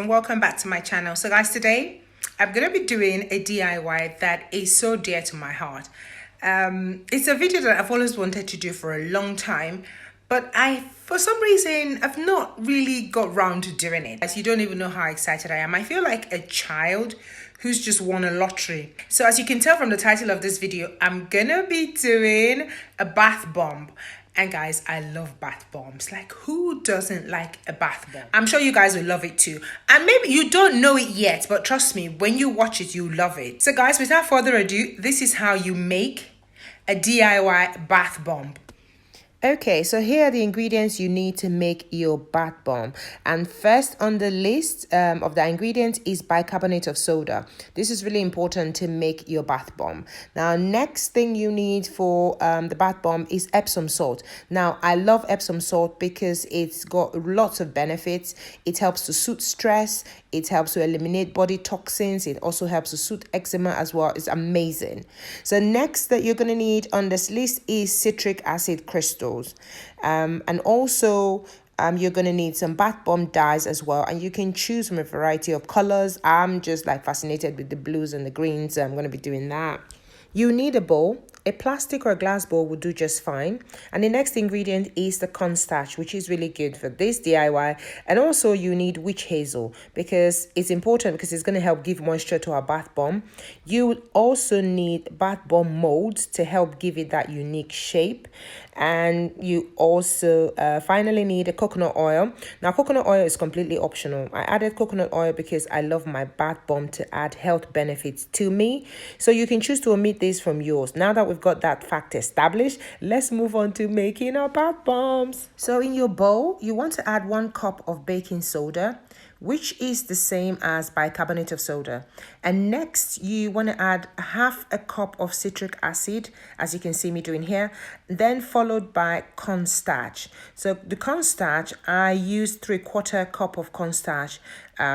and welcome back to my channel. So guys, today I'm gonna be doing a DIY that is so dear to my heart. It's a video that I've always wanted to do for a long time, but for some reason I've not really got round to doing it. As you don't even know how excited I am. I feel like a child who's just won a lottery. So as you can tell from the title of this video, I'm gonna be doing a bath bomb. And guys, I love bath bombs. Like, who doesn't like a bath bomb? I'm sure you guys will love it too. And maybe you don't know it yet, but trust me, when you watch it, you love it. So guys, without further ado, this is how you make a DIY bath bomb. Okay, so here are the ingredients you need to make your bath bomb. And first on the list of the ingredients is bicarbonate of soda. This is really important to make your bath bomb. Now, next thing you need for the bath bomb is Epsom salt. Now, I love Epsom salt because it's got lots of benefits. It helps to soothe stress. It helps to eliminate body toxins. It also helps to soothe eczema as well. It's amazing. So next that you're going to need on this list is citric acid crystals. And also you're going to need some bath bomb dyes as well, and you can choose from a variety of colors. I'm just like fascinated with the blues and the greens, so I'm going to be doing that. You need a bowl. A plastic or a glass bowl will do just fine. And the next ingredient is the cornstarch, which is really good for this DIY. And also you need witch hazel because it's important because it's going to help give moisture to our bath bomb. You will also need bath bomb molds to help give it that unique shape. And you also finally need a coconut oil. Now, coconut oil is completely optional. I added coconut oil because I love my bath bomb to add health benefits to me. So you can choose to omit this from yours. Now that we've got that fact established, let's move on to making our bath bombs. So in your bowl, you want to add 1 cup of baking soda, which is the same as bicarbonate of soda. And next, you want to add 1/2 cup of citric acid, as you can see me doing here, then followed by cornstarch. So the cornstarch, I used 3/4 cup of cornstarch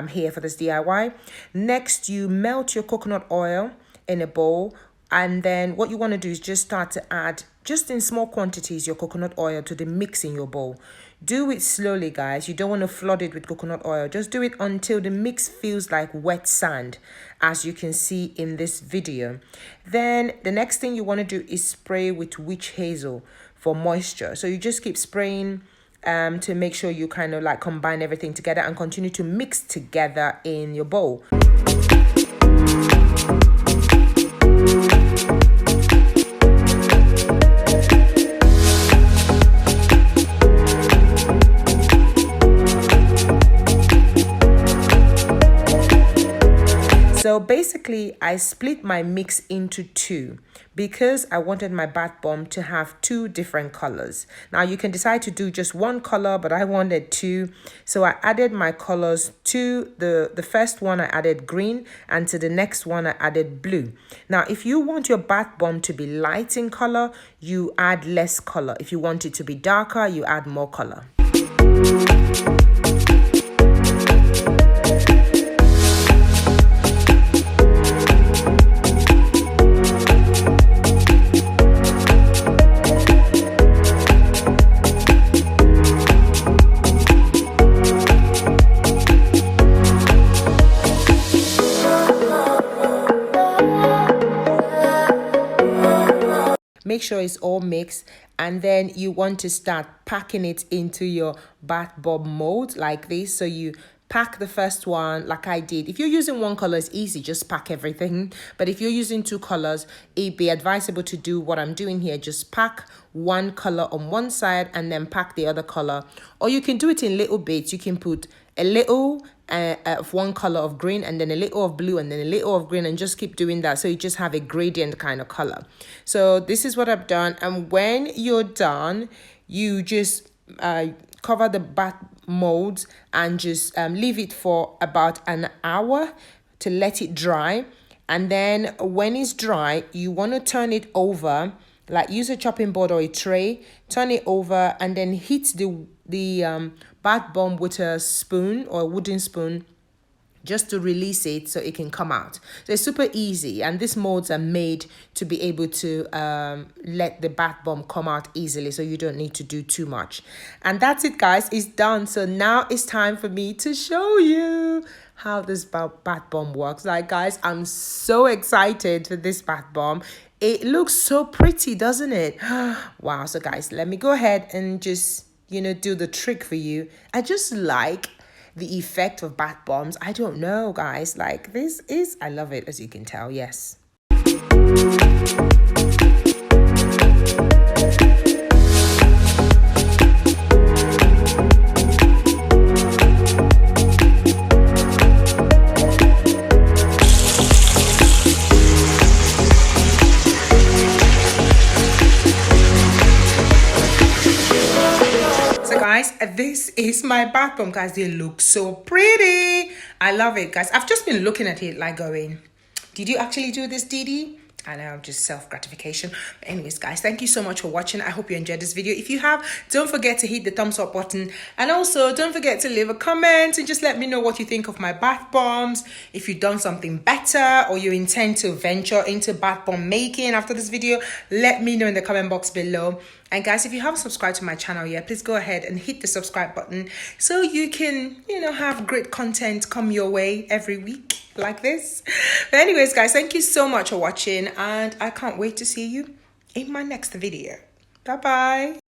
here for this DIY. Next, you melt your coconut oil in a bowl. And then what you want to do is just start to add, just in small quantities, your coconut oil to the mix in your bowl. Do it slowly, guys. You don't want to flood it with coconut oil. Just do it until the mix feels like wet sand, as you can see in this video. Then the next thing you want to do is spray with witch hazel for moisture. So you just keep spraying to make sure you kind of like combine everything together and continue to mix together in your bowl. So basically, I split my mix into 2 because I wanted my bath bomb to have 2 different colors. Now, you can decide to do just 1 color, but I wanted 2. So I added my colors to the first one, I added green, and to the next one, I added blue. Now, if you want your bath bomb to be light in color, you add less color. If you want it to be darker, you add more color. Make sure it's all mixed, and then you want to start packing it into your bath bomb mold like this. So you pack the first one like I did. If you're using 1 color, it's easy, just pack everything. But if you're using 2 colors, it'd be advisable to do what I'm doing here. Just pack 1 color on one side and then pack the other color. Or you can do it in little bits. You can put a little of 1 color of green and then a little of blue and then a little of green, and just keep doing that. So you just have a gradient kind of color. So this is what I've done. And when you're done, you just cover the bath molds and just leave it for about an hour to let it dry. And then when it's dry, you want to turn it over, like use a chopping board or a tray, turn it over, and then hit the bath bomb with a spoon or a wooden spoon just to release it so it can come out. So it's super easy, and these molds are made to be able to let the bath bomb come out easily, so you don't need to do too much. And that's it, guys. It's done. So now it's time for me to show you how this bath bomb works. Like, guys, I'm so excited for this bath bomb. It looks so pretty, doesn't it? Wow. So guys, let me go ahead and just, you know, do the trick for you. I just like the effect of bath bombs. I don't know, guys, like I love it, as you can tell. Yes. Guys, this is my bath bomb, guys. They look so pretty. I love it, guys. I've just been looking at it like going, did you actually do this, Didi? I know, just self-gratification. But anyways, guys, thank you so much for watching. I hope you enjoyed this video. If you have, don't forget to hit the thumbs up button, and also don't forget to leave a comment and just let me know what you think of my bath bombs. If you've done something better or you intend to venture into bath bomb making after this video, let me know in the comment box below. And guys, if you haven't subscribed to my channel yet, please go ahead and hit the subscribe button so you can, you know, have great content come your way every week like this. But anyways, guys, thank you so much for watching, and I can't wait to see you in my next video. Bye bye.